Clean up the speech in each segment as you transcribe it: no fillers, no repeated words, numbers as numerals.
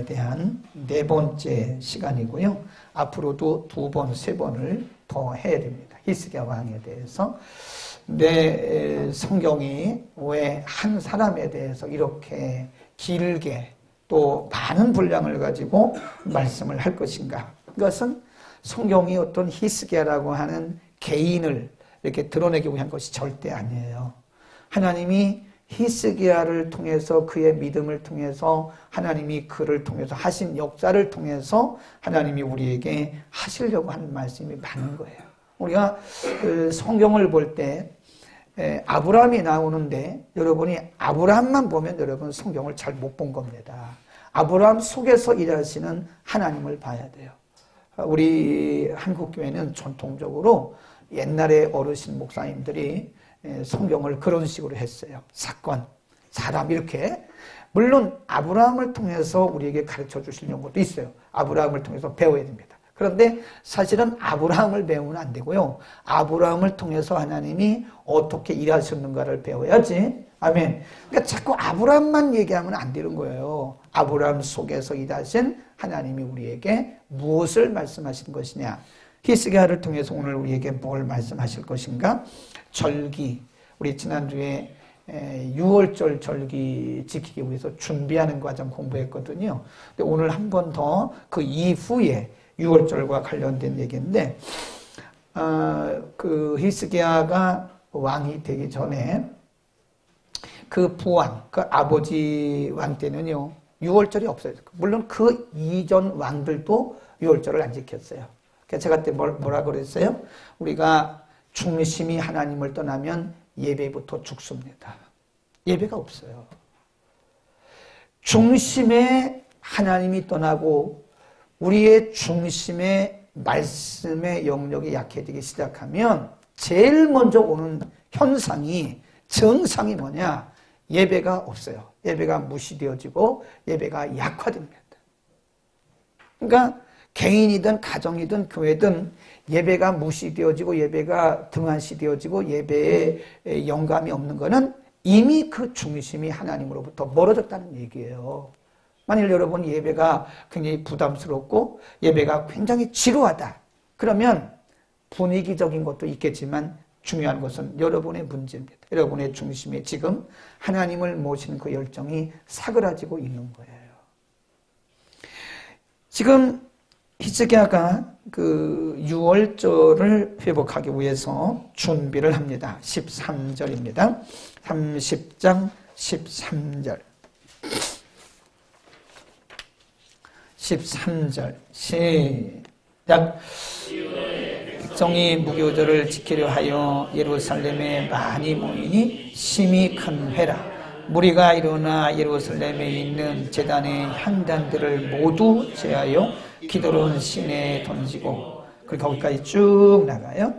왕에 대한 4번째 시간이고요. 앞으로도 2번, 3번을 더 해야 됩니다. 히스기야 왕에 대해서. 내 성경이 왜 한 사람에 대해서 이렇게 길게 또 많은 분량을 가지고 말씀을 할 것인가? 이것은 성경이 어떤 히스기야라고 하는 개인을 이렇게 드러내기 위한 것이 절대 아니에요. 하나님이 히스기야를 통해서 그의 믿음을 통해서 하나님이 그를 통해서 하신 역사를 통해서 하나님이 우리에게 하시려고 하는 말씀이 많은 거예요. 우리가 성경을 볼 때 아브라함이 나오는데 여러분이 아브라함만 보면 여러분 성경을 잘 못 본 겁니다. 아브라함 속에서 일하시는 하나님을 봐야 돼요. 우리 한국교회는 전통적으로 옛날에 어르신 목사님들이 성경을 그런 식으로 했어요. 사건, 사람 이렇게. 물론 아브라함을 통해서 우리에게 가르쳐 주시는 것도 있어요. 아브라함을 통해서 배워야 됩니다. 그런데 사실은 아브라함을 배우면 안 되고요. 아브라함을 통해서 하나님이 어떻게 일하셨는가를 배워야지. 아멘. 그러니까 자꾸 아브라함만 얘기하면 안 되는 거예요. 아브라함 속에서 일하신 하나님이 우리에게 무엇을 말씀하신 것이냐. 히스기야를 통해서 오늘 우리에게 뭘 말씀하실 것인가? 절기. 우리 지난주에 6월절 절기 지키기 위해서 준비하는 과정 공부했거든요. 근데 오늘 한 번 더 그 이후에 6월절과 관련된 얘기인데, 그 히스기야가 왕이 되기 전에 그 부왕, 그 아버지 왕 때는요, 6월절이 없어요. 물론 그 이전 왕들도 6월절을 안 지켰어요. 제가 그때 뭐라 그랬어요? 우리가 중심이 하나님을 떠나면 예배부터 죽습니다. 예배가 없어요. 중심에 하나님이 떠나고 우리의 중심에 말씀의 영역이 약해지기 시작하면 제일 먼저 오는 현상이, 정상이 뭐냐? 예배가 없어요. 예배가 무시되어지고 예배가 약화됩니다. 그러니까 개인이든 가정이든 교회든 예배가 무시되어지고 예배가 등한시되어지고 예배에 영감이 없는 것은 이미 그 중심이 하나님으로부터 멀어졌다는 얘기예요. 만일 여러분 예배가 굉장히 부담스럽고 예배가 굉장히 지루하다. 그러면 분위기적인 것도 있겠지만 중요한 것은 여러분의 문제입니다. 여러분의 중심에 지금 하나님을 모시는 그 열정이 사그라지고 있는 거예요. 지금 히스기야가 그 6월절을 회복하기 위해서 준비를 합니다. 13절입니다. 30장 13절. 13절 시작. 백성이 무교절을 지키려 하여 예루살렘에 많이 모이니 심히 큰 회라. 무리가 일어나 예루살렘에 있는 제단의 향단들을 모두 제하여 기도로운 시내에 던지고, 그리고 거기까지 쭉 나가요.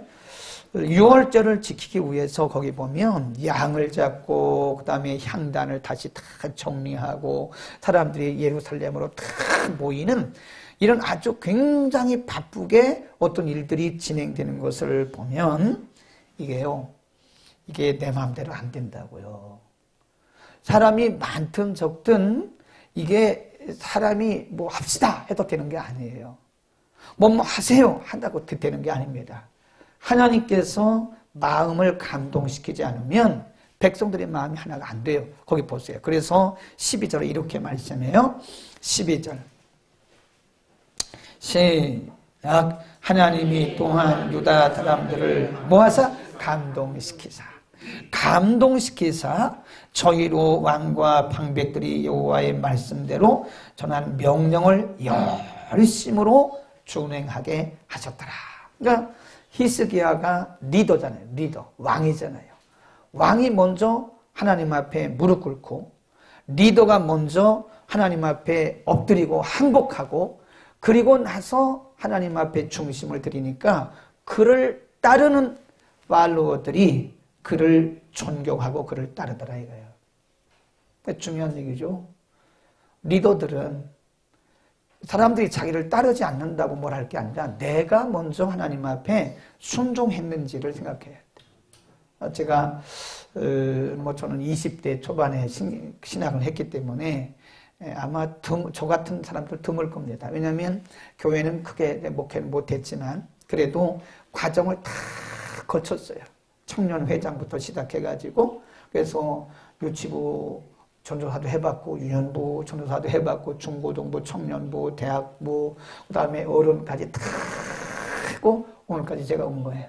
6월절을 지키기 위해서 거기 보면 양을 잡고 그 다음에 향단을 다시 다 정리하고 사람들이 예루살렘으로 다 모이는 이런 아주 굉장히 바쁘게 어떤 일들이 진행되는 것을 보면 이게 내 마음대로 안 된다고요. 사람이 많든 적든 이게 사람이 뭐 합시다 해도 되는 게 아니에요. 뭐 하세요 한다고 되는 게 아닙니다. 하나님께서 마음을 감동시키지 않으면 백성들의 마음이 하나가 안 돼요. 거기 보세요. 그래서 12절에 이렇게 말씀해요. 12절 시작. 하나님이 또한 유다 사람들을 모아서 감동시키사 저희로 왕과 방백들이 여호와의 말씀대로 전한 명령을 열심으로 준행하게 하셨더라. 그러니까 히스기야가 리더잖아요. 리더, 왕이잖아요. 왕이 먼저 하나님 앞에 무릎 꿇고 리더가 먼저 하나님 앞에 엎드리고 항복하고 그리고 나서 하나님 앞에 중심을 드리니까 그를 따르는 팔로워들이 그를 존경하고 그를 따르더라 이거예요. 중요한 얘기죠. 리더들은 사람들이 자기를 따르지 않는다고 뭘 할 게 아니라 내가 먼저 하나님 앞에 순종했는지를 생각해야 돼요. 제가 저는 20대 초반에 신학을 했기 때문에 아마 저 같은 사람들 드물 겁니다. 왜냐하면 교회는 크게 목회를 못했지만 그래도 과정을 다 거쳤어요. 청년회장부터 시작해가지고 그래서 유치부 전도사도 해봤고 유년부 전도사도 해봤고 중고등부, 청년부, 대학부 그다음에 어른까지 다 하고 오늘까지 제가 온 거예요.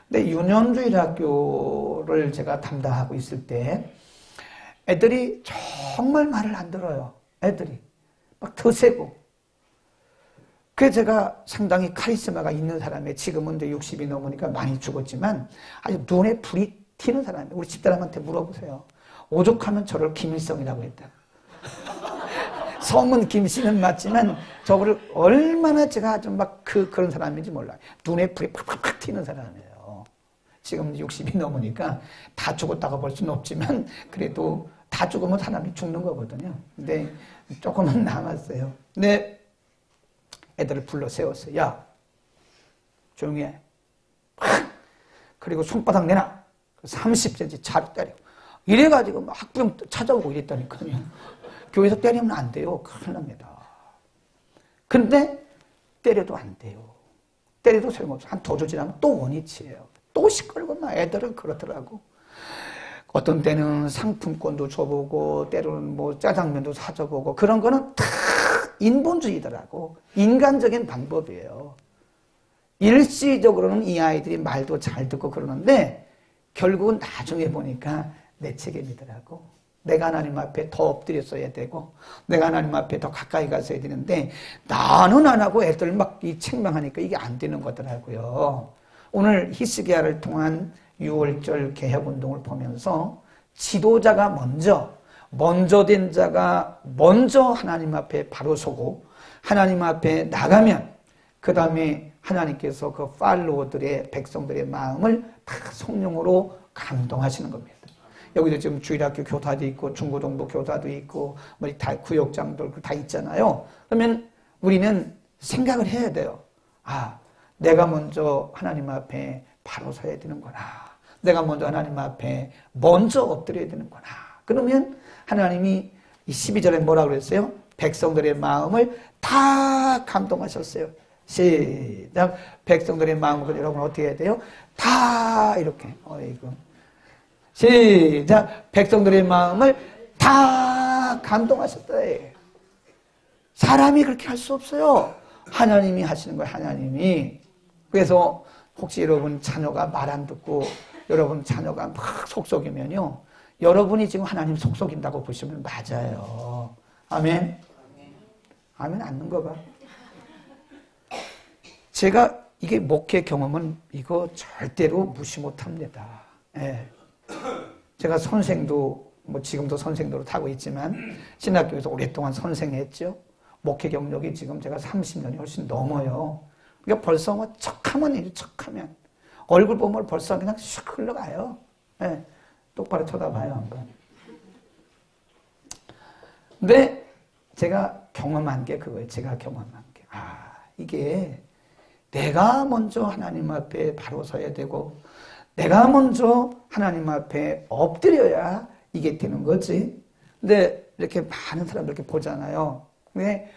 근데 유년주일학교를 제가 담당하고 있을 때 애들이 정말 말을 안 들어요. 애들이 막 더 세고. 그래서 제가 상당히 카리스마가 있는 사람이에요. 지금은 이제 60이 넘으니까 많이 죽었지만 아주 눈에 불이 튀는 사람이에요. 우리 집사람한테 물어보세요. 오죽하면 저를 김일성이라고 했다. 성은 김씨는 맞지만 저거를 얼마나 제가 아주 막 그런 사람인지 몰라요. 눈에 불이 팍팍팍 튀는 사람이에요. 지금 60이 넘으니까 다 죽었다고 볼 수는 없지만 그래도 다 죽으면 사람이 죽는 거거든요. 근데 조금은 남았어요. 근데 애들을 불러 세웠어요. 야, 조용히 해. 그리고 손바닥 내놔. 30cm 차로 때려. 이래가지고 막 학부형 찾아오고 이랬다니까요. 교회에서 때리면 안 돼요. 큰일 납니다. 근데 때려도 안 돼요. 때려도 소용없어. 한 두 주 지나면 또 원위치예요. 또 시끌고 막 애들은 그렇더라고. 어떤 때는 상품권도 줘보고 때로는 뭐 짜장면도 사줘보고 그런 거는 다 인본주의더라고. 인간적인 방법이에요. 일시적으로는 이 아이들이 말도 잘 듣고 그러는데 결국은 나중에 보니까 내 책임이더라고. 내가 하나님 앞에 더 엎드렸어야 되고 내가 하나님 앞에 더 가까이 갔어야 되는데 나는 안 하고 애들 막 이 책망하니까 이게 안 되는 거더라고요. 오늘 히스기야를 통한 6월절 개혁운동을 보면서 지도자가 먼저 된 자가 먼저 하나님 앞에 바로 서고 하나님 앞에 나가면 그 다음에 하나님께서 그 팔로워들의 백성들의 마음을 다 성령으로 감동하시는 겁니다. 여기도 지금 주일학교 교사도 있고 중고등부 교사도 있고 뭐 다 구역장들 다 있잖아요. 그러면 우리는 생각을 해야 돼요. 아, 내가 먼저 하나님 앞에 바로 서야 되는구나. 내가 먼저 하나님 앞에 먼저 엎드려야 되는구나. 그러면 하나님이 이 12절에 뭐라고 그랬어요? 백성들의 마음을 다 감동하셨어요. 시작. 백성들의 마음을 여러분 어떻게 해야 돼요? 다 이렇게. 어이구. 시작. 백성들의 마음을 다 감동하셨다. 사람이 그렇게 할 수 없어요. 하나님이 하시는 거예요. 하나님이. 그래서 혹시 여러분 자녀가 말 안 듣고 여러분 자녀가 막 속썩이면요. 여러분이 지금 하나님 속썩인다고 보시면 맞아요. 아멘? 아멘 않는 거 봐. 제가 이게 목회 경험은 이거 절대로 무시 못합니다. 예. 제가 선생도 뭐 지금도 선생도로 타고 있지만 신학교에서 오랫동안 선생했죠. 목회 경력이 지금 제가 30년이 훨씬 넘어요. 그러니까 벌써 뭐 척하면 얼굴 보면 벌써 그냥 슉 흘러가요. 예. 똑바로 쳐다봐요 한번. 근데 제가 경험한 게 그거예요. 제가 경험한 게 이게 내가 먼저 하나님 앞에 바로 서야 되고 내가 먼저 하나님 앞에 엎드려야 이게 되는 거지. 근데 이렇게 많은 사람들 이렇게 보잖아요. 근데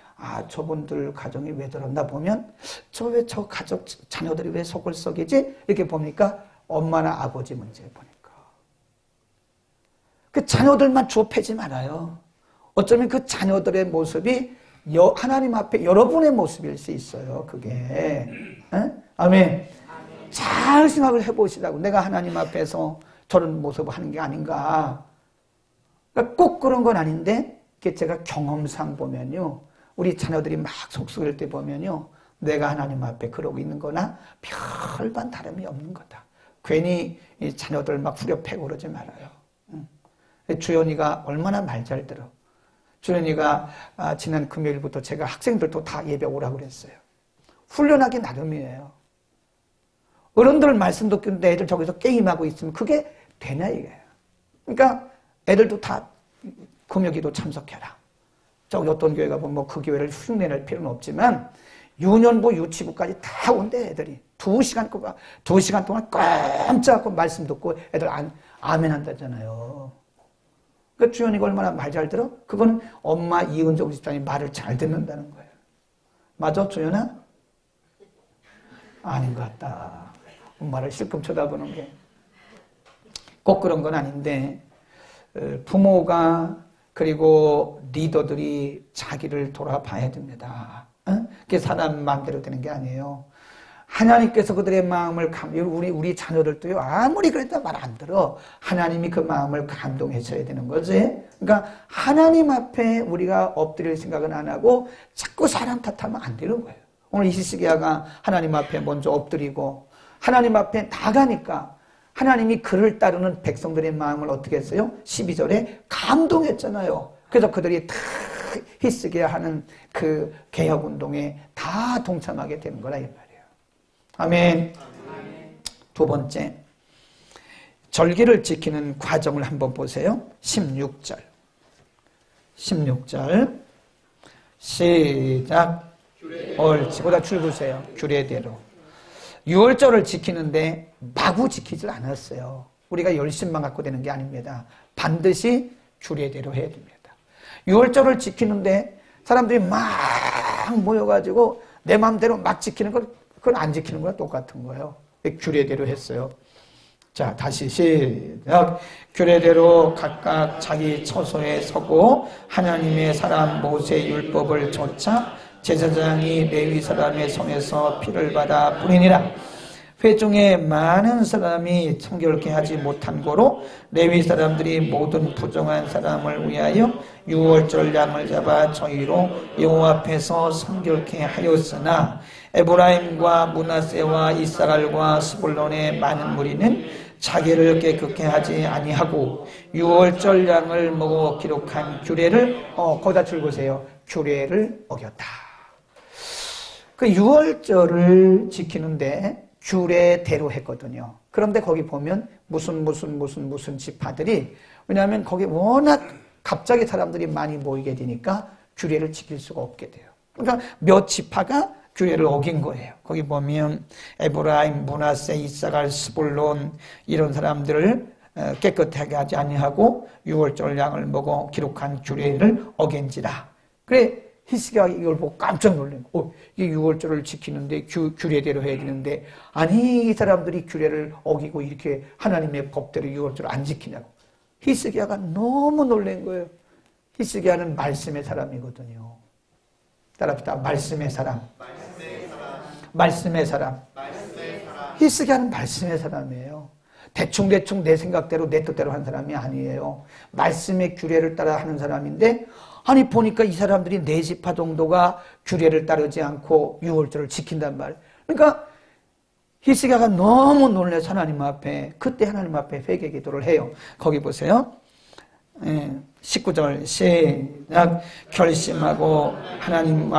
저분들 가정이 왜 저런다 보면 왜 저 가족 자녀들이 왜 속을 썩이지? 이렇게 보니까 엄마나 아버지 문제 보니까 그 자녀들만 주워 패지 말아요. 어쩌면 그 자녀들의 모습이 하나님 앞에 여러분의 모습일 수 있어요. 그게. 에? 아멘. 잘 생각을 해보시라고. 내가 하나님 앞에서 저런 모습을 하는 게 아닌가. 그러니까 꼭 그런 건 아닌데 제가 경험상 보면요. 우리 자녀들이 막 속썩일 때 보면요. 내가 하나님 앞에 그러고 있는 거나 별반 다름이 없는 거다. 괜히 이 자녀들 막 후려패고 그러지 말아요. 주연이가 얼마나 말 잘 들어. 주연이가 지난 금요일부터 제가 학생들도 다 예배 오라고 그랬어요. 훈련하기 나름이에요. 어른들 말씀 듣는데 애들 저기서 게임하고 있으면 그게 되냐 이게. 그러니까 애들도 다 금요기도 참석해라. 저기 어떤 교회가 보면 뭐 그 교회를 흉내낼 필요는 없지만 유년부 유치부까지 다 온대 애들이. 2시간 동안 꼼짝 않고 말씀 듣고 애들 아멘 한다잖아요. 그러니까 주연이가 얼마나 말 잘 들어? 그건 엄마 이은정 집사님이 말을 잘 듣는다는 거예요. 맞아, 주연아? 아닌 것 같다. 엄마를 실컷 쳐다보는 게. 꼭 그런 건 아닌데, 부모가 그리고 리더들이 자기를 돌아봐야 됩니다. 그게 사람 마음대로 되는 게 아니에요. 하나님께서 그들의 마음을 우리 자녀들도요, 아무리 그래도 말 안 들어. 하나님이 그 마음을 감동하셔야 되는 거지. 그러니까 하나님 앞에 우리가 엎드릴 생각은 안 하고 자꾸 사람 탓하면 안 되는 거예요. 오늘 히스기야가 하나님 앞에 먼저 엎드리고 하나님 앞에 나가니까 하나님이 그를 따르는 백성들의 마음을 어떻게 했어요? 12절에 감동했잖아요. 그래서 그들이 다 히스기야 하는 그 개혁운동에 다 동참하게 되는 거라 이 말이에요. 아멘. 두 번째, 절기를 지키는 과정을 한번 보세요. 16절. 16절. 시작. 옳지보다 줄구세요. 규례대로. 6월절을 지키는데 마구 지키질 않았어요. 우리가 열심만 갖고 되는 게 아닙니다. 반드시 규례대로 해야 됩니다. 6월절을 지키는데 사람들이 막 모여가지고 내 마음대로 막 지키는 건 그건 안 지키는 거랑 똑같은 거예요. 규례대로 했어요. 자, 다시 시작. 규례대로 각각 자기 처소에 서고 하나님의 사람 모세의 율법을 좇아 제사장이 레위 사람의 손에서 피를 받아 뿌리니라. 회중에 많은 사람이 청결케 하지 못한 고로 레위 사람들이 모든 부정한 사람을 위하여 유월절 양을 잡아 저희로 여호와 앞에서 성결케 하였으나 에브라임과 므낫세와 이스라엘과 스불론의 많은 무리는 자기를 깨끗게 하지 아니하고 유월절 양을 먹어 기록한 규례를 거기다 줄보세요. 규례를 어겼다. 그 유월절을 지키는데 규례대로 했거든요. 그런데 거기 보면 무슨 지파들이, 왜냐하면 거기 워낙 갑자기 사람들이 많이 모이게 되니까 규례를 지킬 수가 없게 돼요. 그러니까 몇 지파가 규례를 어긴 거예요. 거기 보면 에브라임, 므낫세, 이사갈, 스불론 이런 사람들을 깨끗하게 하지 아니하고 유월절 양을 먹어 기록한 규례를 어긴지라. 그래 히스기야가 이걸 보고 깜짝 놀란 거예요. 이게 유월절을 지키는데 규례대로 해야 되는데 아니 이 사람들이 규례를 어기고 이렇게 하나님의 법대로 유월절을 안 지키냐고. 히스기야가 너무 놀란 거예요. 히스기야는 말씀의 사람이거든요. 따라합시다. 말씀의 사람. 말씀의 사람. 히스기야는 말씀의 사람이에요. 대충 내 생각대로 내 뜻대로 한 사람이 아니에요. 말씀의 규례를 따라 하는 사람인데 아니 보니까 이 사람들이 네 지파 정도가 규례를 따르지 않고 유월절을 지킨단 말이에요. 그러니까 히스기야가 너무 놀라서 하나님 앞에, 그때 하나님 앞에 회개 기도를 해요. 거기 보세요. 19절 시작. 결심하고 하나님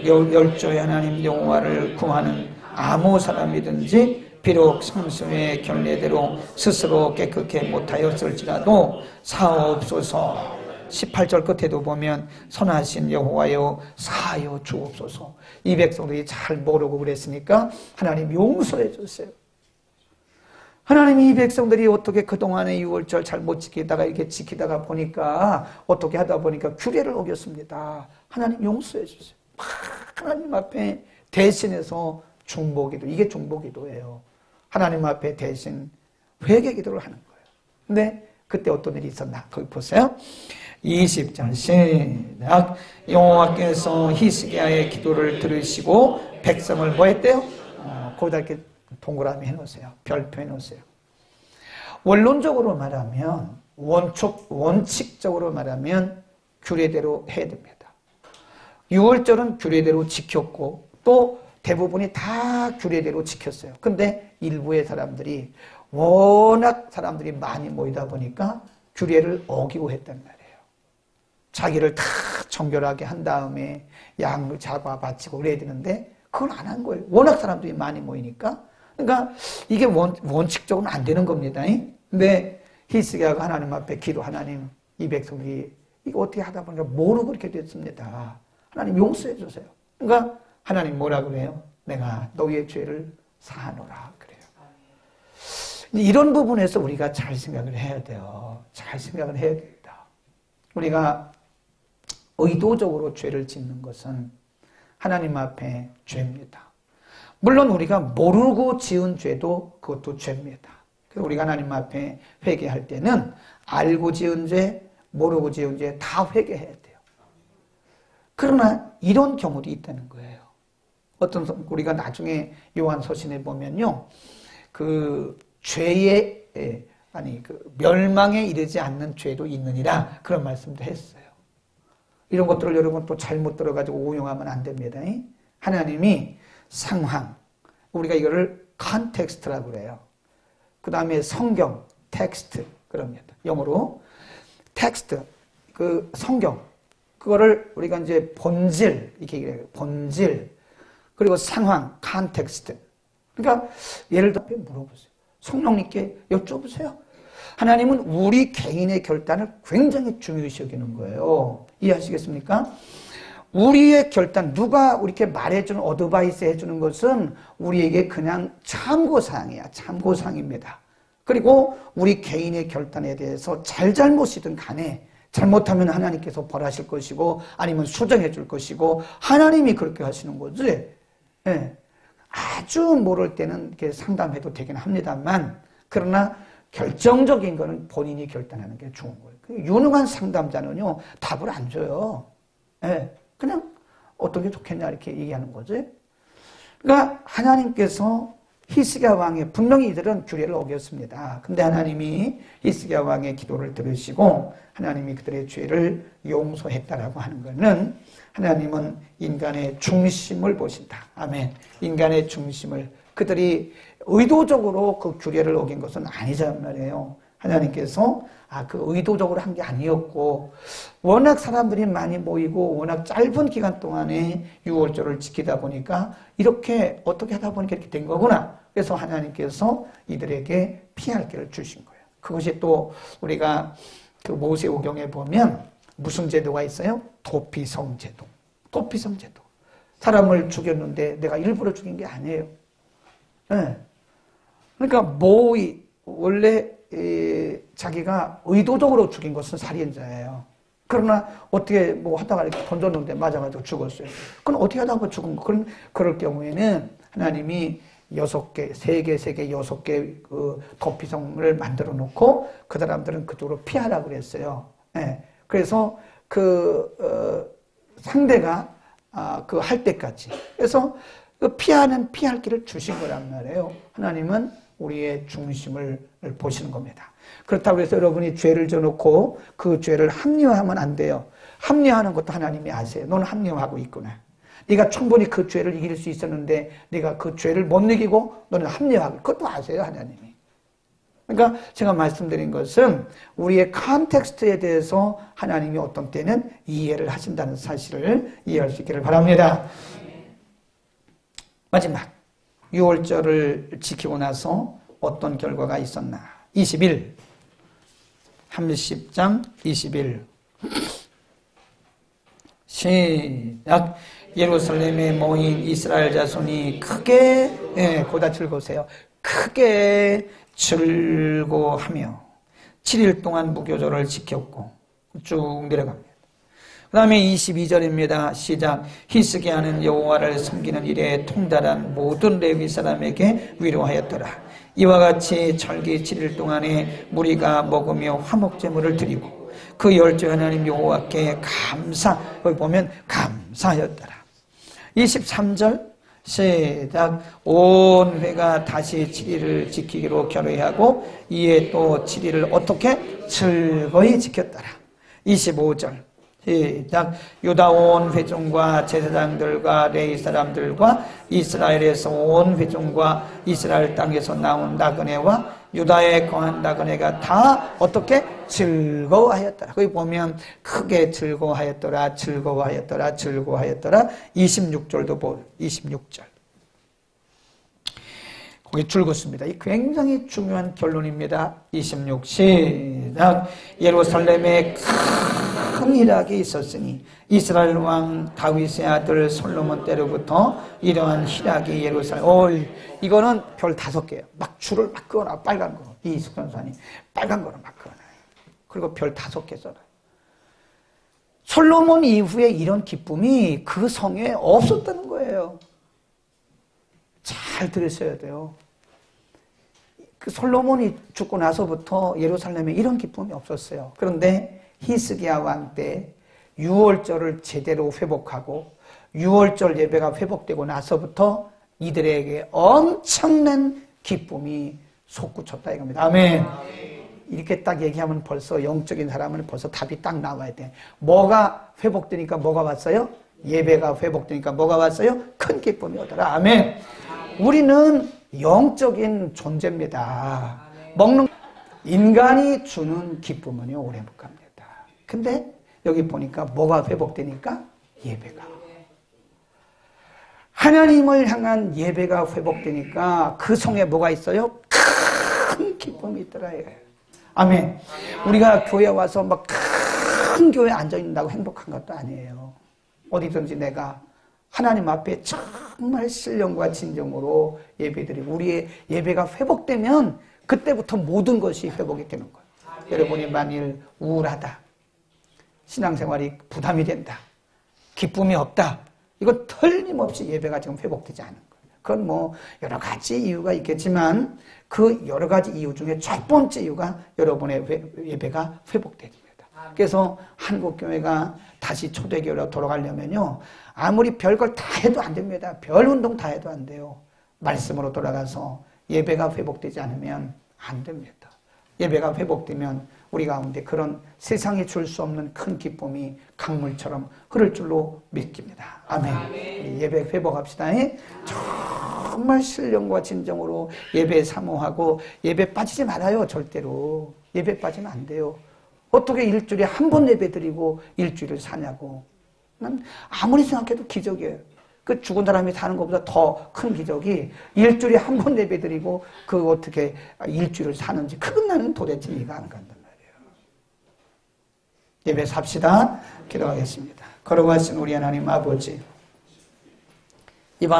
열조의 하나님 여호와를 구하는 아무 사람이든지 비록 성수의 결례대로 스스로 깨끗게 못하였을지라도 사옵소서. 18절 끝에도 보면 선하신 여호와여 사하여 주옵소서. 이 백성들이 잘 모르고 그랬으니까 하나님 용서해 주세요. 하나님이 이 백성들이 어떻게 그동안에 유월절 잘 못 지키다가 이렇게 지키다가 보니까 어떻게 하다 보니까 규례를 어겼습니다. 하나님 용서해 주세요. 하나님 앞에 대신해서 중보기도, 이게 중보기도예요. 하나님 앞에 대신 회개기도를 하는 거예요. 근데 그때 어떤 일이 있었나? 거기 보세요. 20절 시작. 여호와께서 히스기야의 기도를 들으시고 백성을 뭐 했대요? 거기다 이렇게 동그라미 해놓으세요. 별표 해놓으세요. 원론적으로 말하면, 원칙적으로 말하면 규례대로 해야 됩니다. 유월절은 규례대로 지켰고 또 대부분이 다 규례대로 지켰어요. 근데 일부의 사람들이 워낙 사람들이 많이 모이다 보니까 규례를 어기고 했단 말이에요. 자기를 다 정결하게 한 다음에 양을 잡아 바치고 그래야 되는데 그걸 안 한 거예요. 워낙 사람들이 많이 모이니까. 그러니까 이게 원칙적으로는 안 되는 겁니다. 근데 히스기야가 하나님 앞에 기도, 하나님 이 백성들이 이거 어떻게 하다 보니까 모르고 그렇게 됐습니다. 하나님 용서해 주세요. 그러니까 하나님 뭐라 그래요? 내가 너희의 죄를 사하노라 그래요. 이런 부분에서 우리가 잘 생각을 해야 돼요. 잘 생각을 해야 됩니다. 우리가 의도적으로 죄를 짓는 것은 하나님 앞에 죄입니다. 물론 우리가 모르고 지은 죄도 그것도 죄입니다. 그래서 우리가 하나님 앞에 회개할 때는 알고 지은 죄, 모르고 지은 죄 다 회개해야 돼요. 그러나 이런 경우도 있다는 거예요. 어떤 우리가 나중에 요한서신에 보면요, 그 죄의 그 멸망에 이르지 않는 죄도 있느니라 그런 말씀도 했어요. 이런 것들을 여러분 또 잘못 들어가지고 오용하면 안 됩니다. 하나님이 상황, 우리가 이거를 컨텍스트라고 그래요. 그 다음에 성경, 텍스트 그럽니다. 영어로 텍스트, 그 성경, 그거를 우리가 이제 본질 이렇게 얘기해요. 본질, 그리고 상황, 컨텍스트. 그러니까 예를 들어 물어보세요. 성령님께 여쭤보세요. 하나님은 우리 개인의 결단을 굉장히 중요시 여기는 거예요. 이해하시겠습니까? 우리의 결단, 누가 이렇게 말해주는 어드바이스 해주는 것은 우리에게 그냥 참고사항이야. 참고사항입니다. 그리고 우리 개인의 결단에 대해서 잘못이든 간에 잘못하면 하나님께서 벌하실 것이고 아니면 수정해 줄 것이고 하나님이 그렇게 하시는 거지. 예. 아주 모를 때는 이렇게 상담해도 되긴 합니다만 그러나 결정적인 거는 본인이 결단하는 게 좋은 거예요. 유능한 상담자는요 답을 안 줘요. 예. 그냥 어떤 게 좋겠냐 이렇게 얘기하는 거지. 그러니까 하나님께서 히스기야 왕의 분명히 이들은 규례를 어겼습니다. 근데 하나님이 히스기야 왕의 기도를 들으시고 하나님이 그들의 죄를 용서했다라고 하는 것은 하나님은 인간의 중심을 보신다. 아멘. 인간의 중심을 그들이 의도적으로 그 규례를 어긴 것은 아니란 말이에요. 하나님께서 그 의도적으로 한 게 아니었고 워낙 사람들이 많이 모이고 워낙 짧은 기간 동안에 유월절을 지키다 보니까 이렇게 어떻게 하다 보니까 이렇게 된 거구나. 그래서 하나님께서 이들에게 피할 길을 주신 거예요. 그것이 또 우리가 그 모세오경에 보면 무슨 제도가 있어요? 도피성 제도. 도피성 제도. 사람을 죽였는데 내가 일부러 죽인 게 아니에요. 네. 그러니까 원래 자기가 의도적으로 죽인 것은 살인자예요. 그러나 어떻게 뭐 하다가 이렇게 던졌는데 맞아가지고 죽었어요. 그럼 어떻게 하다가 죽은 거? 그럴 경우에는 하나님이 6개, 3개, 6개 그 도피성을 만들어 놓고 그 사람들은 그쪽으로 피하라고 그랬어요. 네. 그래서 상대가 그 할 때까지. 그래서 피할 길을 주신 거란 말이에요. 하나님은 우리의 중심을 보시는 겁니다. 그렇다고 해서 여러분이 죄를 져놓고 그 죄를 합리화하면 안 돼요. 합리화하는 것도 하나님이 아세요. 너는 합리화하고 있구나. 네가 충분히 그 죄를 이길 수 있었는데 네가 그 죄를 못 이기고 너는 합리화하고 그것도 아세요. 하나님이. 그러니까 제가 말씀드린 것은 우리의 컨텍스트에 대해서 하나님이 어떤 때는 이해를 하신다는 사실을 이해할 수 있기를 바랍니다. 마지막 6월절을 지키고 나서 어떤 결과가 있었나. 21 30장 21 시작. 예루살렘에 모인 이스라엘 자손이 크게 고다 즐거우세요. 크게 즐거워하며 7일 동안 무교절을 지켰고 쭉 내려갑니다. 그 다음에 22절입니다. 시작. 히스기야는 여호와를 섬기는 일에 통달한 모든 레위 사람에게 위로하였더라. 이와 같이 절기 7일 동안에 무리가 먹으며 화목제물을 드리고 그 열조 하나님 여호와께 여기 보면 감사하였더라. 23절 시작. 온 회가 다시 7일을 지키기로 결의하고 이에 또 7일을 어떻게 즐거이 지켰더라. 25절 시작. 유다 온 회중과 제사장들과 레위 사람들과 이스라엘에서 온 회중과 이스라엘 땅에서 나온 나그네와 유다에 거한 나그네가 다 어떻게 즐거워하였더라. 거기 보면 크게 즐거워하였더라, 즐거워하였더라, 즐거워하였더라. 26절도 보세요. 26절. 거기 줄긋습니다. 이 굉장히 중요한 결론입니다. 26 시작. 예루살렘에 큰 희락이 있었으니 이스라엘 왕 다윗의 아들 솔로몬 때로부터 이러한 희락이 예루살렘. 이거는 별 5개예요. 막 줄을 막 그어놔. 빨간 거. 이숙전산이 빨간 거를 막 그어놔요. 그리고 별 5개 써놔요. 솔로몬 이후에 이런 기쁨이 그 성에 없었다는 거예요. 잘 들으셔야 돼요. 그 솔로몬이 죽고 나서부터 예루살렘에 이런 기쁨이 없었어요. 그런데 히스기야 왕 때 6월절을 제대로 회복하고 6월절 예배가 회복되고 나서부터 이들에게 엄청난 기쁨이 솟구쳤다 이겁니다. 아멘. 이렇게 딱 얘기하면 벌써 영적인 사람은 벌써 답이 딱 나와야 돼. 뭐가 회복되니까 뭐가 왔어요? 예배가 회복되니까 뭐가 왔어요? 큰 기쁨이 오더라. 아멘. 우리는 영적인 존재입니다. 먹는 인간이 주는 기쁨은요 오래 못 갑니다. 근데 여기 보니까 뭐가 회복되니까 예배가. 하나님을 향한 예배가 회복되니까 그 성에 뭐가 있어요? 큰 기쁨이 있더라. 아멘. 우리가 교회 와서 막 큰 교회에 앉아있는다고 행복한 것도 아니에요. 어디든지 내가 하나님 앞에 정말 신령과 진정으로 예배드리고 우리의 예배가 회복되면 그때부터 모든 것이 회복이 되는 거예요. 여러분이 만일 우울하다, 신앙생활이 부담이 된다, 기쁨이 없다, 이건 틀림없이 예배가 지금 회복되지 않은 거예요. 그건 뭐 여러 가지 이유가 있겠지만 그 여러 가지 이유 중에 첫 번째 이유가 여러분의 예배가 회복됩니다. 그래서 한국교회가 다시 초대교회로 돌아가려면요 아무리 별걸 다 해도 안 됩니다. 별 운동 다 해도 안 돼요. 말씀으로 돌아가서 예배가 회복되지 않으면 안 됩니다. 예배가 회복되면 우리 가운데 그런 세상이 줄 수 없는 큰 기쁨이 강물처럼 흐를 줄로 믿습니다. 아멘. 예배 회복합시다. 정말 신령과 진정으로 예배 사모하고 예배 빠지지 말아요. 절대로. 예배 빠지면 안 돼요. 어떻게 일주일에 한 번 예배 드리고 일주일을 사냐고. 난 아무리 생각해도 기적이에요. 그 죽은 사람이 사는 것보다 더 큰 기적이 일주일에 한 번 예배 드리고 그 어떻게 일주일을 사는지 그건 나는 도대체 이해가 안 간단 말이에요. 예배 삽시다. 기도하겠습니다. 걸어가신 우리 하나님 아버지, 이번